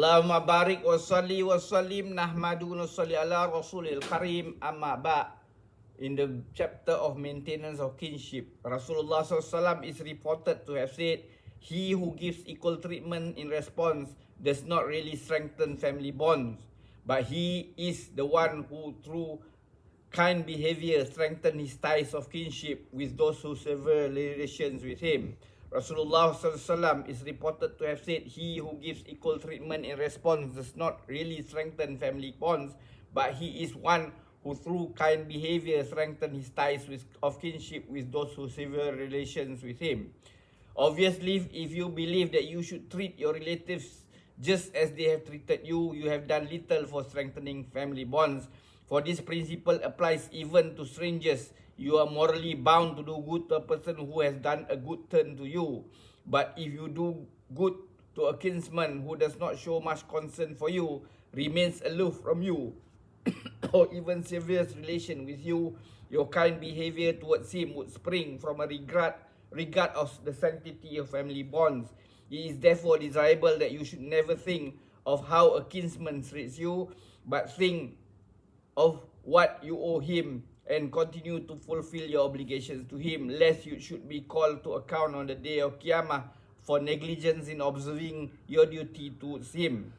Allahumma barik wa salli wa sallim nahmadu wa salli ala rasulil karim amma ba. In the chapter of maintenance of kinship, Rasulullah SAW is reported to have said, he who gives equal treatment in response does not really strengthen family bonds, but he is the one who through kind behavior strengthen his ties of kinship with those who sever relations with him. Rasulullah SAW is reported to have said, he who gives equal treatment in response does not really strengthen family bonds, but he is one who through kind behavior strengthen his ties of kinship with those who sever relations with him. Obviously, if you believe that you should treat your relatives just as they have treated you, you have done little for strengthening family bonds. For this principle applies even to strangers. You are morally bound to do good to a person who has done a good turn to you. But if you do good to a kinsman who does not show much concern for you, remains aloof from you, or even severs relation with you, your kind behavior towards him would spring from a regard of the sanctity of family bonds. It is therefore desirable that you should never think of how a kinsman treats you, but think of what you owe him and continue to fulfill your obligations to him, lest you should be called to account on the day of Qiyamah for negligence in observing your duty towards him.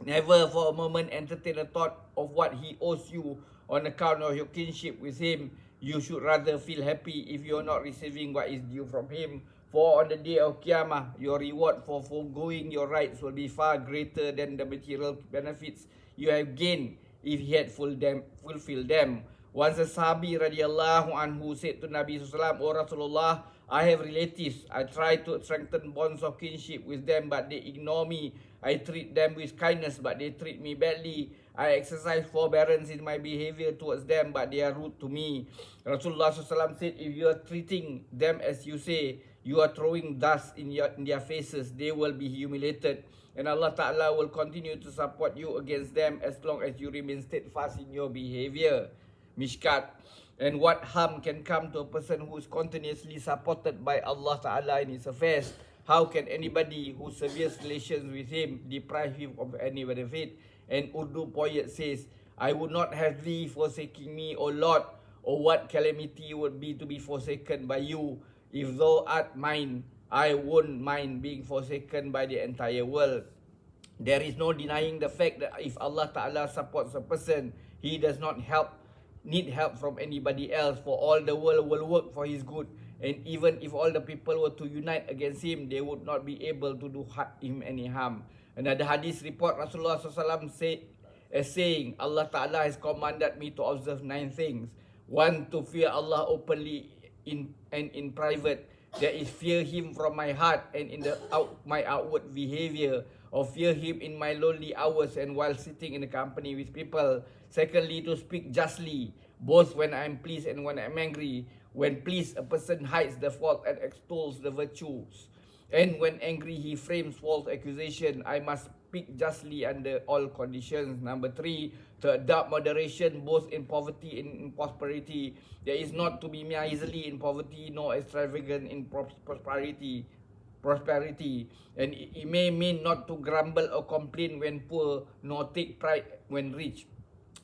Never for a moment entertain a thought of what he owes you on account of your kinship with him. You should rather feel happy if you are not receiving what is due from him. For on the day of Qiyamah, your reward for foregoing your rights will be far greater than the material benefits you have gained if he had fulfilled them. Once a Sahabi radiallahu anhu said to Nabi SAW, O Rasulullah, I have relatives. I try to strengthen bonds of kinship with them, but they ignore me. I treat them with kindness, but they treat me badly. I exercise forbearance in my behavior towards them, but they are rude to me. Rasulullah SAW said, if you are treating them as you say, you are throwing dust in their faces, they will be humiliated. And Allah Ta'ala will continue to support you against them as long as you remain steadfast in your behavior. Mishkat. And what harm can come to a person who is continuously supported by Allah Ta'ala in his affairs? How can anybody who severs relations with him deprive him of any benefit? And Urdu poet says, I would not have thee forsaking me, O Lord, or what calamity would be to be forsaken by you. If thou art mine, I won't mind being forsaken by the entire world. There is no denying the fact that if Allah Ta'ala supports a person, he does not need help from anybody else, for all the world will work for his good. And even if all the people were to unite against him, they would not be able to do him any harm. Another hadith report, Rasulullah SAW said, as saying, Allah Ta'ala has commanded me to observe 9 things. 1, to fear Allah openly in private. There is fear him from my heart and in my outward behavior, or fear him in my lonely hours and while sitting in the company with people. Secondly, to speak justly, both when I am pleased and when I am angry. When pleased, a person hides the fault and extols the virtues. And when angry, he frames false accusation. I must speak justly under all conditions. Number 3, to adopt moderation both in poverty and in prosperity. There is not to be miserly in poverty, nor extravagant in prosperity. And it may mean not to grumble or complain when poor, nor take pride when rich.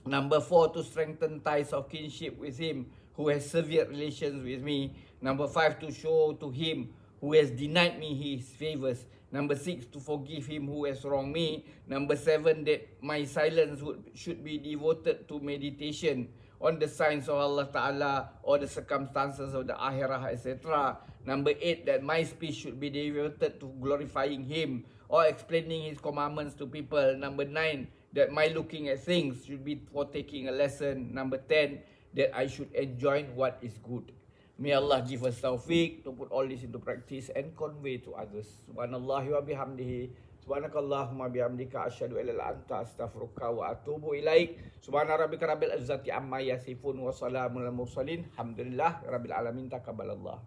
Number 4, to strengthen ties of kinship with him who has severed relations with me. Number 5, to show to him who has denied me his favors. Number 6, to forgive him who has wronged me. Number 7, that my silence should be devoted to meditation on the signs of Allah Ta'ala or the circumstances of the Akhirah, etc. Number 8, that my speech should be devoted to glorifying him or explaining his commandments to people. Number 9, that my looking at things should be for taking a lesson. Number 10, that I should enjoy what is good. May Allah give us taufiq to put all this into practice and convey to others. Subhanallahi wa bihamdihi. Subhanakallahumma bihamdika asyhadu an la ilaha illa anta astaghfiruka wa atubu ilaik. Subhana rabbika rabbil izzati amma yasifun wa salamun alal mursalin. Alhamdulillah rabbil alamin. Taqabbalallah.